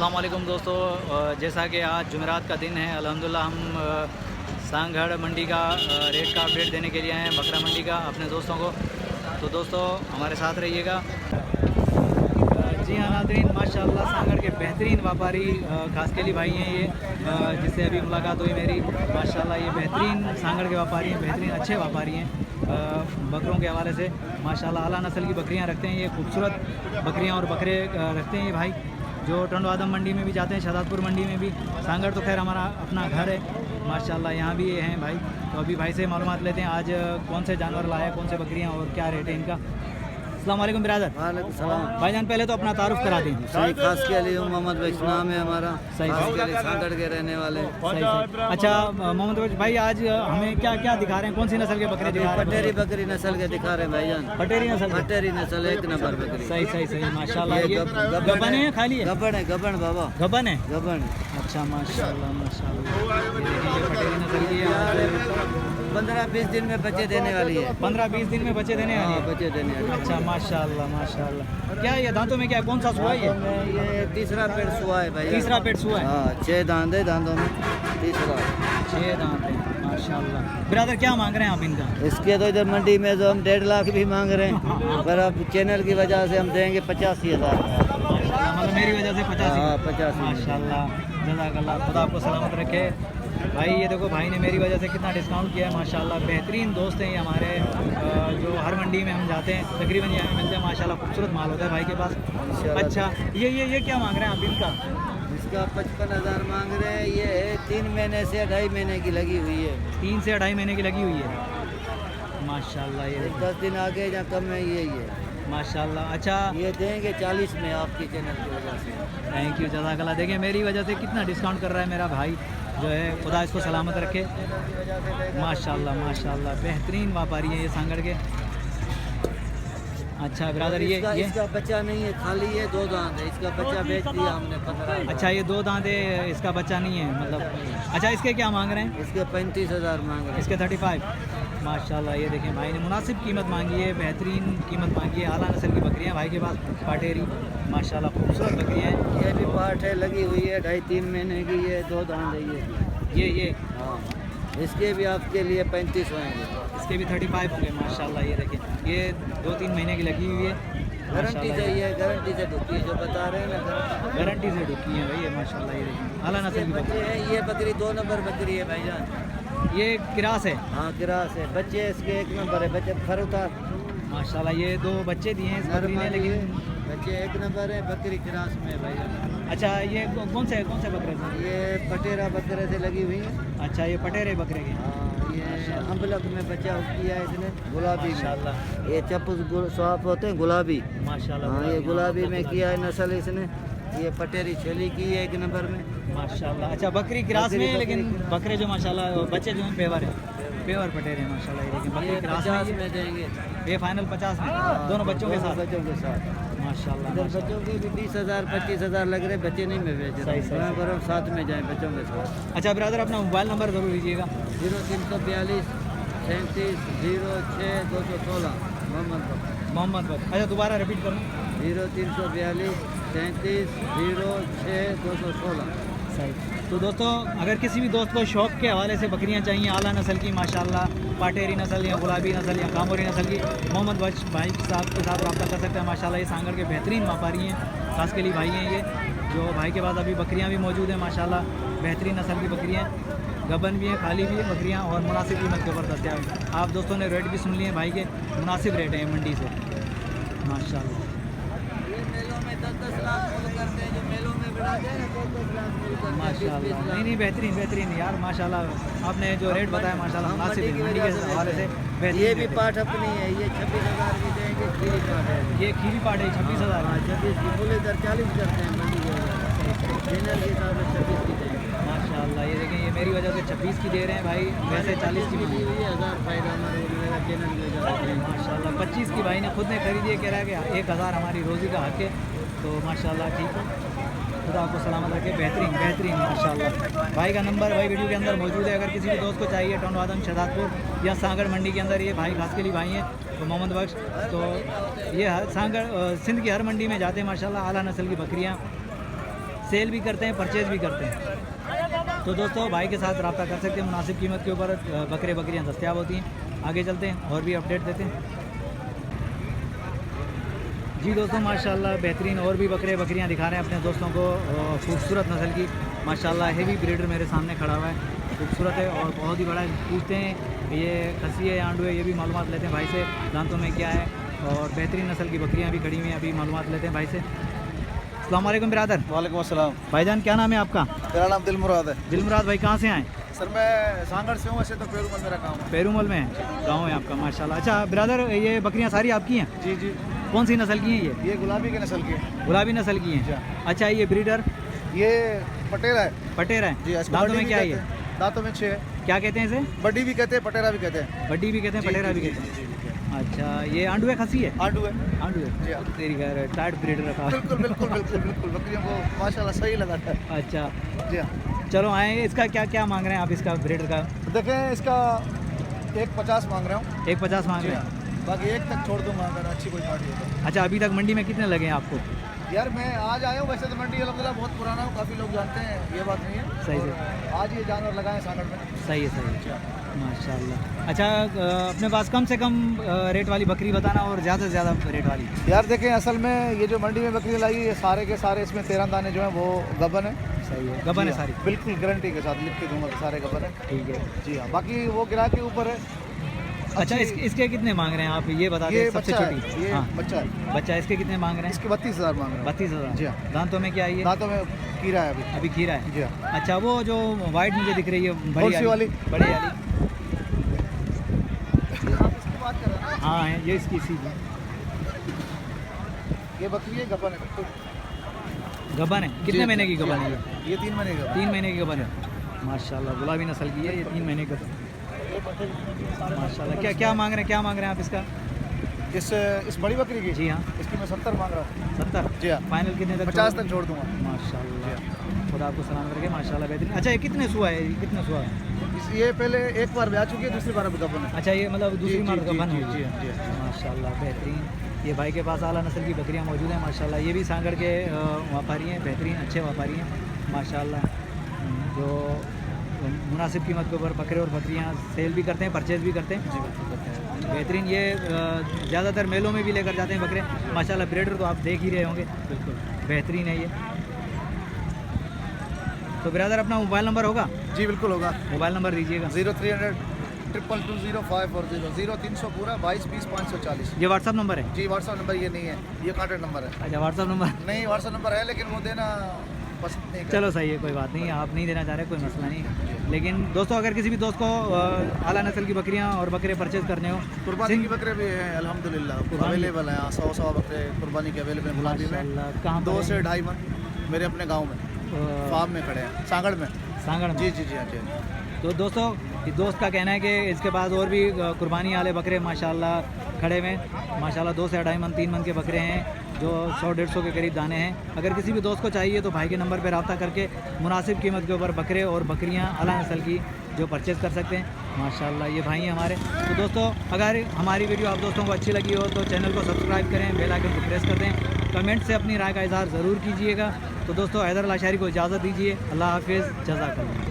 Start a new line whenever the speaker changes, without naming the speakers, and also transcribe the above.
अस्सलाम वालेकुम दोस्तों, जैसा कि आज जुमेरात का दिन है, अल्हम्दुलिल्लाह हम सांगढ़ मंडी का रेट का अपडेट देने के लिए आए हैं, बकरा मंडी का, अपने दोस्तों को। तो दोस्तों हमारे साथ रहिएगा। जी हाँ नाज़रीन, माशाल्लाह सांगढ़ के बेहतरीन व्यापारी खासकेली भाई हैं ये, जिससे अभी मुलाकात हुई मेरी। माशाल्लाह ये बेहतरीन सांगढ़ के व्यापारी हैं, बेहतरीन अच्छे व्यापारी हैं बकरों के हवाले से। माशाल्लाह आला नस्ल की बकरियां रखते हैं ये, खूबसूरत बकरियां और बकरे रखते हैं ये भाई, जो टंडवादम मंडी में भी जाते हैं, शहजादपुर मंडी में भी। सांगढ़ तो खैर हमारा अपना घर है माशाल्लाह, यहाँ भी ये हैं भाई। तो अभी भाई से मालूमात लेते हैं आज कौन से जानवर लाए, कौन से बकरियाँ और क्या रेट है इनका। अस्सलाम वालेकुम बिरादर।
वालेकुम सलाम।
भाईजान पहले तो अपना तारुफ करा दें।
सही खास के लिए मोहम्मद भाई नाम है हमारा,
सही
खास के लिए सांगढ़ के रहने वाले।
सही सही। अच्छा मोहम्मद भाई, आज हमें क्या क्या दिखा रहे हैं, कौन सी नस्ल के बकरे दिखा रहे हैं?
पटेरी बकरी नस्ल के दिखा रहे हैं भाईजान।
पटेरी नस्ल के?
पटेरी नस्ल एक नंबर बकरी।
सही सही सही माशाल्लाह। ये गबन है खाली है?
गबन है, गबन बाबा,
गबन है।
गबन।
अच्छा माशाल्लाह माशाल्लाह। ये पटेरी नस्ल की है,
15-20 दिन में बच्चे देने वाली है।
15-20 दिन में बच्चे देने वाली है।
बच्चे देने वाली है।
अच्छा माशाल्लाह माशाल्लाह। क्या ये दांतों में क्या है, कौन सा सुआ है
ये तीसरा पेट सुआ है भाई।
तीसरा पेट सुआ है।
हाँ, 6 दांत है, दांतों में तीसरा
6 दांत है माशाल्लाह। बिरादर क्या मांग रहे हैं आप इनका?
इसके तो इधर मंडी में जो हम 1.5 लाख भी मांग रहे हैं, पर अब चैनल की वजह से हम देंगे 85,000।
मतलब मेरी वजह से 85?
हाँ, 85।
माशाल्लाह, जज़ाकल्लाह, खुदा आपको सलामत रखे भाई। ये देखो भाई ने मेरी वजह से कितना डिस्काउंट किया है माशाल्लाह। बेहतरीन दोस्त हैं ये हमारे, जो हर मंडी में हम जाते हैं तकरीबन यहाँ मिलते हैं माशाल्लाह। खूबसूरत माल होता है भाई के पास। अच्छा ये क्या मांग रहे हैं आप इनका?
इसका 55,000 मांग रहे हैं। ये है 3 महीने से 2.5 महीने की लगी हुई है।
3 से 2.5 महीने की लगी हुई है माशाल्लाह। ये
10 दिन आगे या कम है, यही है
माशाल्लाह। अच्छा
ये देंगे 40 में आपकी चैनल की वजह से।
थैंक यू, जज़ाकल्लाह। देखिए मेरी वजह से कितना डिस्काउंट कर रहा है मेरा भाई जो है, खुदा इसको सलामत रखे माशाल्लाह माशाल्लाह। बेहतरीन व्यापारी है ये सांगढ़ के। अच्छा ब्रदर ये
इसका बच्चा नहीं है, खाली ये 2 दांत है। इसका बच्चा बेच दिया हमने 15।
अच्छा ये 2 दांत है, इसका बच्चा नहीं है मतलब। अच्छा इसके क्या मांग रहे हैं?
इसके 35,000 मांग रहे हैं।
इसके 35 माशाल्लाह। ये देखें भाई ने मुनासिब कीमत मांगी है, बेहतरीन कीमत मांगी है। आला नस्ल की बकरियाँ भाई के पास, पाटेरी माशाल्लाह, खूबसूरत बकरियाँ हैं।
ये भी पाठ है, लगी हुई है, 2.5-3 महीने की। ये 2 दांत है
ये
हाँ, इसके भी आपके लिए 35 होंगे।
इसके भी 35 होंगे माशाल्लाह। ये देखें ये 2-3 महीने की लगी हुई है।
गारंटी से, ये गारंटी से ढुकी है, जो बता रहे हैं ना,
गारंटी से ढुकी है भाई ये माशाल्लाह। ये देखें आला नस्ल की बकरी
है। ये बकरी 2 नंबर बकरी है भाईजान।
ये किरास है?
हाँ, किरास है। बच्चे इसके 1 नंबर है। बच्चे फर उतार
माशाल्लाह। ये 2 बच्चे दिए हैं इस बकरी ने, लेकिन
बच्चे 1 नंबर है। बकरी किरास में भाईजान।
अच्छा ये कौन से बकरे से?
ये पटेरा बकरे से लगी हुई है।
अच्छा ये पटेरे बकरे के?
हाँ, ये अम्बलक में बच्चा किया है इसने, गुलाबी
माशाल्लाह।
ये चप्पू स्वाप होते हैं गुलाबी
माशाल्लाह।
हाँ, ये गुलाबी में किया है नस्ल इसने। ये पटेरी छेली की है 1 नंबर में
माशाल्लाह। अच्छा बकरी क्रास में है, लेकिन बकरे जो माशाल्लाह बच्चे जो हैं पेवर है, पेवर पटेरे माशाल्लाह। ये लेकिन बकरी क्रास
50 में देंगे।
ये फाइनल 50 में, दोनों बच्चों के साथ?
बच्चों के साथ
माशाल्लाह।
इधर बच्चों की भी 20,000 25,000 लग रहे। बच्चे नहीं में बेच रहे, मैं बोल रहा हूँ साथ में जाएँ बच्चों के साथ।
अच्छा ब्रदर अपना मोबाइल नंबर ज़रूर दीजिएगा।
0342 37 06 216
मोहम्मद बख्श। अच्छा दोबारा रिपीट करूँ?
0342 37 06 216।
सही। तो दोस्तों अगर किसी भी दोस्त को शौक़ के हवाले से बकरियां चाहिए आला नस्ल की माशाल्लाह, पाटेरी नस्ल या गुलाबी नस्ल या कामोरी नस्ल की, मोहम्मद बख्श भाई साहब के साथ रब्ता कर सकते हैं माशाल्लाह। ये सांगढ़ के बेहतरीन व्यापारी हैं, खास के लिए भाई हैं ये, जो भाई के पास अभी बकरियां भी मौजूद हैं माशाल्लाह। बेहतरीन नस्ल की बकरियाँ, गबन भी हैं, खाली भी है बकरियाँ, और मुनासिब कीमत के ऊपर दस्तियाब है। आप दोस्तों ने रेट भी सुन लिए भाई के, मुनासिब रेट हैं मंडी से माशाल्लाह। माशाल्लाह। नहीं बेहतरीन यार माशाल्लाह। आपने जो रेट बताया माशाल्लाह मुनासिब है मंडी के हवाले से।
ये भी पाठ अपनी है। ये 26,000 की देंगे। खीरी पाठ है,
ये खीरी पाठ है 26,000।
26 की बोले इधर 40 करते हैं मंडी के चैनल के हिसाब से 26 की देंगे
माशाल्लाह। ये देखें ये मेरी वजह से 26 की दे रहे हैं भाई, वैसे 40 की मिली हुई है।
1000 फायदा हमारे मिलेगा चैनल की वजह से
माशाल्लाह। 25 की भाई ने खुद ने खरीदी है, कह रहा है कि 1000 हमारी रोज़ी का हक है। तो माशाल्लाह ठीक है, खुदा आपको सलामत रखे। बेहतरीन माशाल्लाह। भाई का नंबर भाई वीडियो के अंदर मौजूद है, अगर किसी भी दोस्त को चाहिए टंडवादम शहजादपुर या सांगढ़ मंडी के अंदर, ये भाई खास के लिए भाई हैं तो मोहम्मद बख्श। तो ये सांगढ़ सिंध की हर मंडी में जाते हैं माशाल्लाह। आला नस्ल की बकरियाँ सेल भी करते हैं, परचेज भी करते हैं। तो दोस्तों भाई के साथ रब्ता कर सकते हैं, मुनासिब कीमत के ऊपर बकरे बकरियाँ दस्तियाब होती हैं। आगे चलते हैं और भी अपडेट देते हैं। जी दोस्तों माशाल्लाह बेहतरीन और भी बकरे बकरियां दिखा रहे हैं अपने दोस्तों को, खूबसूरत नस्ल की माशाल्लाह हेवी ब्रीडर मेरे सामने खड़ा हुआ है, खूबसूरत है और बहुत ही बड़ा है। पूछते हैं ये खसी है या आंडू है, ये भी मालूमात लेते हैं भाई से, दांतों में क्या है, और बेहतरीन नस्ल की बकरियां भी खड़ी हुई हैं, अभी मालूमात लेते हैं भाई से। अस्सलाम वालेकुम बिरादर।
वालेकुम अस्सलाम।
भाईजान क्या नाम है आपका?
मेरा नाम दिलमुराद है।
दिलमुराद भाई कहाँ से आए?
सर मैं सांगड़ से हूँ, वैसे तो पेरूमल मेरा गाँव है।
पेरूमल में गाँव है आपका माशाल्लाह। अच्छा बिरादर ये बकरियाँ सारी आपकी हैं?
जी जी।
कौन सी नस्ल की हैं
ये गुलाबी के नस्ल की है।
गुलाबी नस्ल की हैं। अच्छा ये ब्रीडर?
ये पटेरा है।
पटेरा है
जी।
दांतों में क्या है ये?
दांतों में 6 है।
क्या कहते हैं इसे?
बड्डी भी कहते हैं, पटेरा भी कहते हैं।
बड्डी भी कहते हैं, पटेरा भी कहते हैं। अच्छा ये आंडू है खसी है?
आंडू है।
आंडू है
जी हाँ।
तेरी खैर टाइट ब्रीडर रखा।
बिल्कुल बिल्कुल बिल्कुल बिल्कुल बकरियों को माशाल्लाह सही लगा है।
अच्छा
जी हाँ।
चलो आए, इसका क्या क्या मांग रहे हैं आप इसका ब्रीडर का?
देखें इसका 150 मांग रहा हूँ।
150 मांग
जी
रहे
हाँ।
हैं।
बाकी 1 तक छोड़ दूंगा अगर अच्छी कोई पार्टी हो तो।
अच्छा अभी तक मंडी में कितने लगे हैं आपको?
यार मैं आज आया हूँ, वैसे तो मंडी अलहमदिल्ला बहुत पुराना हूँ, काफ़ी लोग जानते हैं, ये बात नहीं है।
सही से।
और आज ये जानवर लगाए सांगड़ में।
सही है माशाल्लाह। अच्छा अपने पास कम से कम रेट वाली बकरी बताना और ज़्यादा से ज़्यादा रेट वाली।
यार देखें असल में ये जो मंडी में बकरी लाई ये सारे के सारे इसमें 13 दाने जो हैं वो गबन है।
सही है गबन है
जी हाँ,
सारी?
बिल्कुल गारंटी के साथ लिख के दूंगा कि सारे गबन है।
ठीक है।
जी हाँ, बाकी वो ग्राहक के ऊपर है।
अच्छा इसके कितने मांग रहे हैं आप ये बता
ये
दें सबसे
बच्चा
छोटी?
है, ये
हाँ
बच्चा है।
बच्चा इसके कितने मांग रहे हैं?
इसके 32,000 मांग रहा हूँ।
32,000।
जी हाँ।
दांतों में क्या है ये?
दांतों में कीड़ा है अभी।
अभी खीरा है।
जी हाँ।
अच्छा वो जो वाइट मुझे दिख रही है
कौन
बड़ी
सी वाली?
बड़ी वाली?
आप इसकी बात कर रहे हैं ना?
हाँ है ये इसकी सी
ये बकरी है गबन है बिल्कुल।
गबन है। कितने
जी,
महीने की
जी,
गबन है
ये 3 महीने का।
3 महीने की गबन है माशाल्लाह। गुलाबी नस्ल की है ये, 3 महीने का माशाल्लाह। क्या मांग रहे हैं, क्या मांग रहे हैं आप इसका?
इस बड़ी बकरी की?
जी हाँ।
इसकी मैं 70 मांग रहा हूँ।
70?
जी हाँ।
फाइनल कितने तक?
50 तक छोड़ दूंगा।
माशाल्लाह खुदा आपको सलाम करके माशाल्लाह बेहतरीन। अच्छा ये कितने सुआ है, कितने सुआ है?
ये पहले एक बार ब्याह चुकी है, दूसरी बार अभी गबन है।
अच्छा ये मतलब दूसरी
जी,
मार
जी,
गबन
जी,
होगी।
जी, जी।
माशाल्लाह बेहतरीन। ये भाई के पास आला नस्ल की बकरियां मौजूद हैं माशाल्लाह। ये भी सांगड़ के व्यापारी हैं, बेहतरीन अच्छे व्यापारी हैं माशाल्लाह, जो मुनासिब कीमत के ऊपर बकरे और बकरियां सेल भी करते हैं, परचेज़ भी करते हैं। बेहतरीन। ये ज़्यादातर मेलों में भी लेकर जाते हैं बकरे माशाल्लाह। ब्रीडर तो आप देख ही रहे होंगे, बिल्कुल बेहतरीन है ये। तो ब्रदर अपना मोबाइल नंबर होगा?
जी बिल्कुल होगा।
मोबाइल नंबर दीजिएगा।
0300 2220540 0300 पूरा 22 20 540।
ये व्हाट्सअप नंबर है?
जी व्हाट्सअप नंबर ये नहीं है, ये कॉन्टैक्ट नंबर है।
अच्छा व्हाट्सअप नंबर
नहीं, व्हाट्सअप नंबर है लेकिन वो देना पसंद नहीं।
चलो सही है, कोई बात नहीं, आप नहीं देना चाह रहे कोई मसला नहीं। लेकिन दोस्तों अगर किसी भी दोस्त को आला नस्ल की बकरियां और बकरे परचेज करने हो,
कुर्बानी की बकरे भी हैं अल्हम्दुलिल्लाह, अवेलेबल हैं। 100 बकरे कुर्बानी के अवेलेबल गुलाबी में।
कहाँ
2 से 2.5 मन मेरे अपने गाँव में फार्म में खड़े हैं, सांगड़ में।
सांगड़ में?
जी जी जी हाँ जी।
तो दोस्तों इस दोस्त का कहना है कि इसके पास और भी कुर्बानी वाले बकरे माशाल्लाह खड़े हुए हैं माशाल्लाह। 2 से 2.5 मन 3 मन के बकरे हैं जो 100-150 के करीब दाने हैं। अगर किसी भी दोस्त को चाहिए तो भाई के नंबर पर रब्ता करके मुनासिब कीमत के ऊपर बकरे और बकरियां आला नस्ल की जो परचेज़ कर सकते हैं माशाल्लाह। ये भाई हैं हमारे। तो दोस्तों अगर हमारी वीडियो आप दोस्तों को अच्छी लगी हो तो चैनल को सब्सक्राइब करें, बेल आइकन को प्रेस कर दें, कमेंट से अपनी राय का इज़हार ज़रूर कीजिएगा। तो दोस्तों हैदर अल अशारी को इजाज़त दीजिए। अल्लाह हाफिज़, जज़ाकल्लाह।